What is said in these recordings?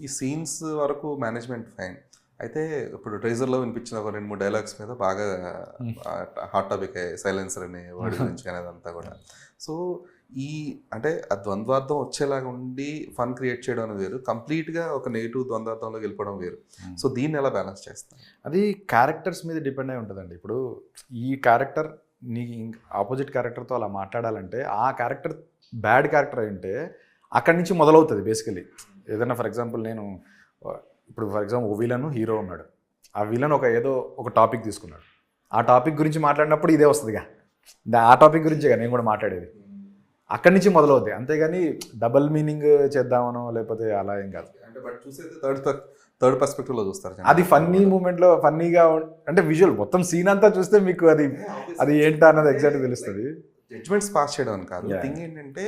ఈ సీన్స్ వరకు management fine. అయితే ఇప్పుడు ట్రైజర్లో వినిపించిన ఒక 2-3 డైలాగ్స్ మీద బాగా హాట్ టాపిక్ అయ్యాయి. సైలెన్సర్ అనే వర్డ్ గురించి కానీ అదంతా కూడా. సో ఈ అంటే ఆ ద్వంద్వార్థం వచ్చేలాగా ఉండి ఫన్ క్రియేట్ చేయడం అనేది వేరు, కంప్లీట్గా ఒక నెగిటివ్ ద్వంద్వార్థంలోకి వెళ్ళిపోవడం వేరు. సో దీన్ని ఎలా బ్యాలెన్స్ చేస్తాను? అది క్యారెక్టర్స్ మీద డిపెండ్ అయి ఉంటుందండి. ఇప్పుడు ఈ క్యారెక్టర్ నీ ఆపోజిట్ క్యారెక్టర్తో అలా మాట్లాడాలంటే ఆ క్యారెక్టర్ బ్యాడ్ క్యారెక్టర్ అయింటే అక్కడి నుంచి మొదలవుతుంది బేసికలీ. ఏదైనా ఫర్ ఎగ్జాంపుల్ నేను ఇప్పుడు ఫర్ ఎగ్జాంపుల్ ఓ విలన్ హీరో ఉన్నాడు, ఆ విలన్ ఏదో ఒక టాపిక్ తీసుకున్నాడు, ఆ టాపిక్ గురించి మాట్లాడినప్పుడు ఇదే వస్తుందిగా, ఆ టాపిక్ గురించేగా నేను కూడా మాట్లాడేది. అక్కడి నుంచి మొదలవుద్ది, అంతేగాని డబల్ మీనింగ్ చేద్దామనో లేకపోతే అలా ఏం కాదు. అంటే బట్ చూసేది థర్డ్ పర్స్పెక్టివ్లో చూస్తారు. అది ఫన్నీ మూమెంట్లో ఫన్నీగా అంటే విజువల్ మొత్తం సీన్ అంతా చూస్తే మీకు అది ఏంటా అన్నది ఎగ్జాక్ట్గా తెలుస్తుంది. జడ్జ్మెంట్స్ పాస్ చేయడం అని కాదు. థింగ్ ఏంటంటే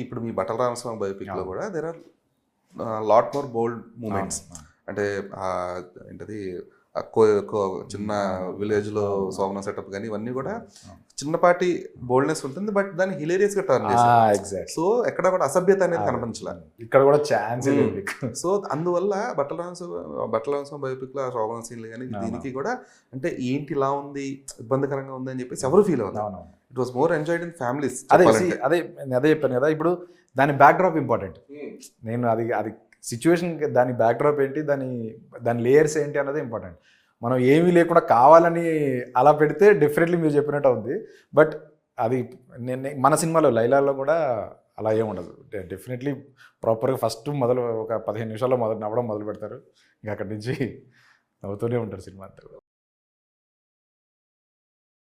ఇప్పుడు మీ బట్టల రామస్వామి బయోపిక్లో కూడా there are lot more bold moments. అంటే ఏంటది చిన్న విలేజ్లో సోమన సెటప్ కానీ ఇవన్నీ కూడా చిన్నపాటి బోల్డ్నెస్ ఉంటుంది, బట్ దాన్ని హిలేరియస్గా టర్న్ చేశారు. సో ఎక్కడ కూడా అసభ్యత అనేది కనిపించలేదు, ఇక్కడ కూడా ఛాన్స్. సో అందువల్ల బట్టల రామస్వామి బయోపిక్లో సోమన సీన్లు కానీ దీనికి కూడా అంటే ఏంటి ఇలా ఉంది, ఇబ్బందికరంగా ఉంది అని చెప్పేసి ఎవరు ఫీల్ అవుతారు. It was more enjoyed in families. అదే చెప్పాను కదా, ఇప్పుడు దాని బ్యాక్డ్రాప్ ఇంపార్టెంట్. నేను అది సిచ్యువేషన్, దాని బ్యాక్డ్రాప్ ఏంటి, దాని లేయర్స్ ఏంటి అన్నది ఇంపార్టెంట్. మనం ఏమీ లేకుండా కావాలని అలా పెడితే డెఫినెట్లీ మీరు చెప్పినట్టు అవుద్ది. బట్ అది మన సినిమాలో లైలాలో కూడా అలా ఏముండదు. డెఫినెట్లీ ప్రాపర్గా ఫస్ట్ ఒక 15 నిమిషాల్లో నవ్వడం మొదలు పెడతారు, ఇంకా అక్కడి నుంచి నవ్వుతూనే ఉంటారు సినిమా అంతా.